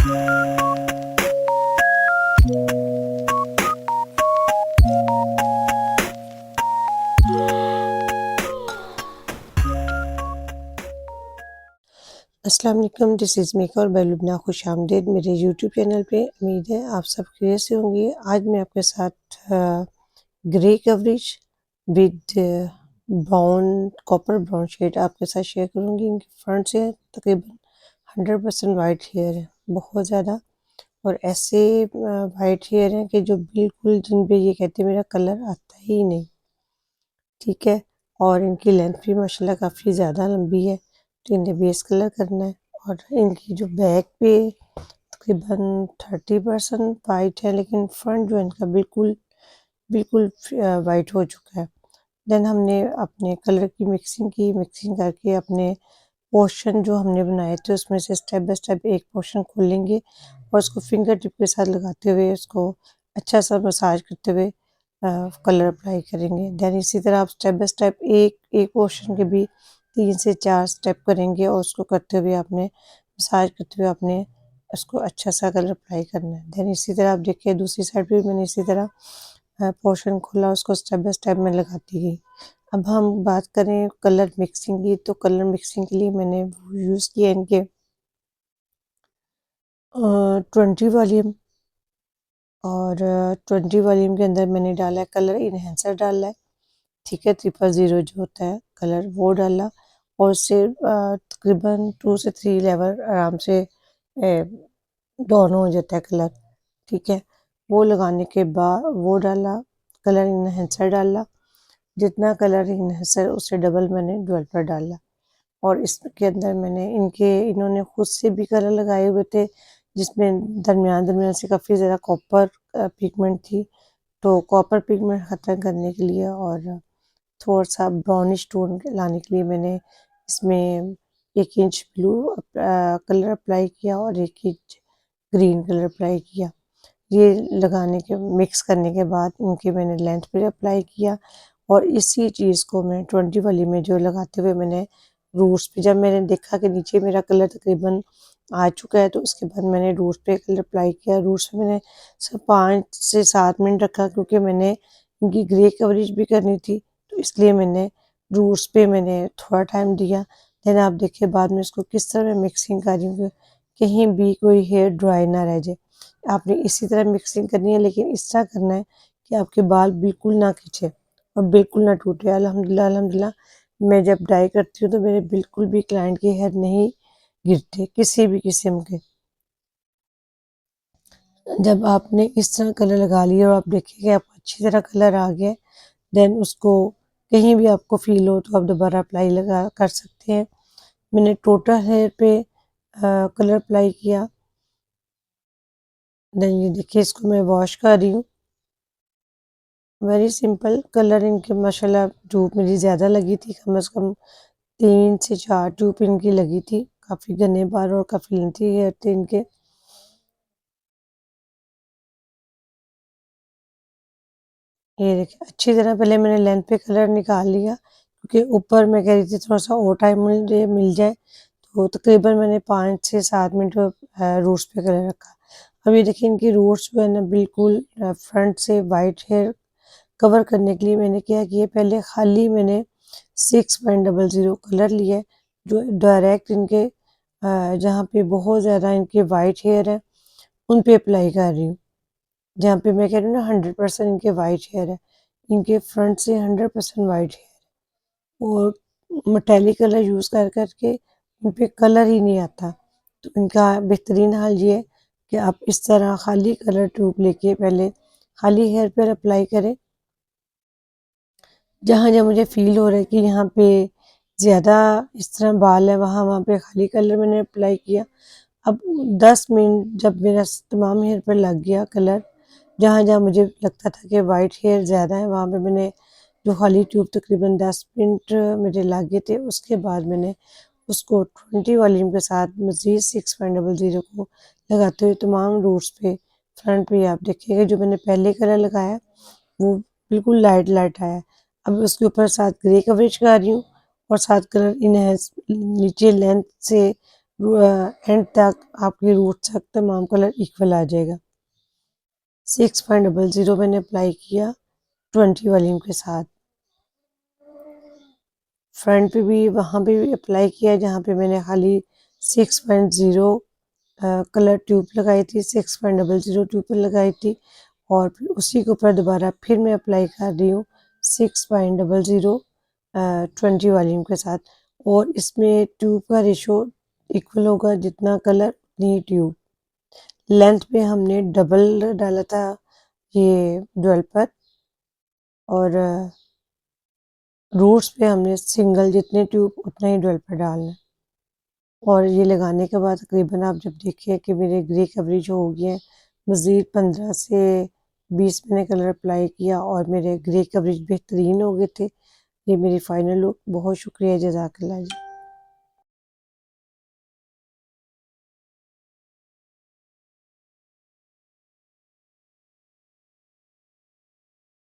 अस्सलाम वालेकुम, this is मेका और मैं लुबना, खुश आमदीद मेरे यूट्यूब चैनल पे। उम्मीद है आप सब खैरियत से होंगे। आज मैं आपके साथ grey coverage with brown copper brown shade आपके साथ शेयर करूँगी। इनके फ्रंट से तकरीबन 100% वाइट हेयर है, बहुत ज़्यादा। और ऐसे वाइट हेयर हैं कि जो बिल्कुल जिन पे ये कहते हैं मेरा कलर आता ही नहीं, ठीक है। और इनकी लेंथ भी माशाल्लाह काफ़ी ज़्यादा लंबी है, तो इन्हें बेस कलर करना है। और इनकी जो बैक पे तकरीबन 30% वाइट है, लेकिन फ्रंट जो है इनका बिल्कुल बिल्कुल वाइट हो चुका है। देन हमने अपने कलर की मिक्सिंग करके अपने पोर्शन जो हमने बनाए थे उसमें से स्टेप बाय स्टेप एक पोर्शन खोलेंगे और उसको फिंगर टिप के साथ लगाते हुए उसको अच्छा सा मसाज करते हुए कलर अप्लाई करेंगे। देन इसी तरह आप स्टेप बाय स्टेप एक एक पोर्शन के भी 3 से 4 स्टेप करेंगे और उसको करते हुए आपने मसाज करते हुए आपने उसको अच्छा सा कलर अप्लाई करना है। देन इसी तरह आप देखिए दूसरी साइड पे भी मैंने इसी तरह पोर्शन खोला, उसको स्टेप बाय स्टेप मैं लगाती गई। अब हम बात करें कलर मिक्सिंग की, तो कलर मिक्सिंग के लिए मैंने यूज़ किया इनके 20 वॉल्यूम। और 20 वॉल्यूम के अंदर मैंने डाला है कलर इन्हेंसर डाला है, ठीक है। 000 जो होता है कलर वो डाला और उससे तकरीबन 2 से 3 लेवल आराम से डाउन हो जाता है कलर, ठीक है। वो लगाने के बाद वो डाला, कलर इन्हेंसर डाला, जितना कलर इन्हेंसर उससे डबल मैंने डेवलपर डाला। और इसके अंदर मैंने इन्होंने खुद से भी कलर लगाए हुए थे, जिसमें दरमियान से काफ़ी ज़्यादा कॉपर पिगमेंट थी। तो कॉपर पिगमेंट ख़त्म करने के लिए और थोड़ा-सा ब्राउनिश टोन लाने के लिए मैंने इसमें 1 इंच ब्लू कलर अप्लाई किया और 1 इंच ग्रीन कलर अप्लाई किया। ये लगाने के मिक्स करने के बाद इनकी मैंने लेंथ पे अप्लाई किया और इसी चीज़ को मैं 20 वाली में जो लगाते हुए मैंने रूट्स पे, जब मैंने देखा कि नीचे मेरा कलर तकरीबन आ चुका है, तो उसके बाद मैंने रूट्स पे कलर अप्लाई किया। रूट्स पे मैंने सिर्फ 5 से 7 मिनट रखा, क्योंकि मैंने इनकी ग्रे कवरेज भी करनी थी, तो इसलिए मैंने रूट्स पे मैंने थोड़ा टाइम दिया। देन आप देखिए बाद में इसको किस तरह मैं मिक्सिंग कर रही हूँ, कहीं भी कोई हेयर ड्राई ना रह जाए। आपने इसी तरह मिक्सिंग करनी है, लेकिन इस तरह करना है कि आपके बाल बिल्कुल ना खिंचे और बिल्कुल ना टूटे। अल्हम्दुलिल्लाह अल्हम्दुलिल्लाह मैं जब डाई करती हूँ तो मेरे बिल्कुल भी क्लाइंट के हेयर नहीं गिरते किसी भी किस्म के। जब आपने इस तरह कलर लगा लिया और आप देखिए कि आपको अच्छी तरह कलर आ गया, देन उसको कहीं भी आपको फील हो तो आप दोबारा अप्लाई लगा कर सकते हैं। मैंने टोटल हेयर पे कलर अप्लाई किया। देन ये देखिए इसको मैं वॉश कर रही हूँ। वेरी सिंपल कलर इनके माशाल्लाह धूप मेरी ज़्यादा लगी थी, कम से कम 3 से 4 ट्यूब इनकी लगी थी। काफ़ी घने बाल और काफ़ी लेंथी हेयर थे इनके। ये देखिए अच्छी तरह पहले मैंने लेंथ पे कलर निकाल लिया, क्योंकि ऊपर मैं कह रही थी थोड़ा-सा और टाइम मुझे मिल जाए, तो तकरीबन मैंने 5 से 7 मिनट रूट्स पे कलर रखा। अब ये देखिए इनकी रूट्स जो है ना बिल्कुल फ्रंट से वाइट हेयर कवर करने के लिए मैंने क्या किया, पहले खाली मैंने 6.00 कलर लिया है, जो डायरेक्ट इनके जहाँ पे बहुत ज़्यादा इनके वाइट हेयर है उन पे अप्लाई कर रही हूँ। जहाँ पे मैं कह रही हूँ ना 100% इनके वाइट हेयर है, इनके फ्रंट से 100% वाइट हेयर और मेटालिक कलर यूज़ कर कर के इन पे कलर ही नहीं आता। तो इनका बेहतरीन हाल ये है कि आप इस तरह खाली कलर ट्यूब लेके पहले खाली हेयर पर अप्लाई करें। जहाँ-जहाँ मुझे फ़ील हो रहा है कि यहाँ पे ज़्यादा इस तरह बाल है, वहाँ-वहाँ पे खाली कलर मैंने अप्लाई किया। अब 10 मिनट जब मेरा तमाम हेयर पर लग गया कलर, जहाँ-जहाँ मुझे लगता था कि वाइट हेयर ज़्यादा है, वहाँ पे मैंने जो खाली ट्यूब तकरीबन 10 मिनट मुझे लग गए थे, उसके बाद मैंने उसको 20 वॉल्यूम के साथ मज़ीद 6.00 को लगाते हुए तमाम रूट्स पे, फ्रंट पे आप देखिएगा जो मैंने पहले कलर लगाया वो बिल्कुल लाइट लाइट आया। अब उसके ऊपर साथ ग्रे कवरेज कर रही हूँ और साथ कलर इनहैंस नीचे लेंथ से एंड तक आपके रूट तक तमाम कलर इक्वल आ जाएगा। 6.00 मैंने अप्लाई किया 20 वॉल्यूम के साथ। फ्रंट पे भी वहाँ पे भी अप्लाई किया जहाँ पे मैंने खाली 6.0 कलर ट्यूब लगाई थी, 6.00 ट्यूब लगाई थी और फिर उसी के ऊपर दोबारा फिर मैं अप्लाई कर रही हूँ 6.00 20 वॉल्यूम के साथ। और इसमें ट्यूब का रेशो इक्वल होगा, जितना कलर उतनी ट्यूब। लेंथ पे हमने डबल डाला था ये डेवलपर और रूट्स पे हमने सिंगल, जितने ट्यूब उतना ही डेवलपर डालना है। और ये लगाने के बाद तकरीबन आप जब देखिए कि मेरे ग्रे कवरेज हो गई है, मज़ीद 15 से 20 मैंने कलर अप्लाई किया और मेरे ग्रे कवरेज बेहतरीन हो गए थे। ये मेरी फाइनल लुक। बहुत शुक्रिया, जज़ाकल्लाह जी।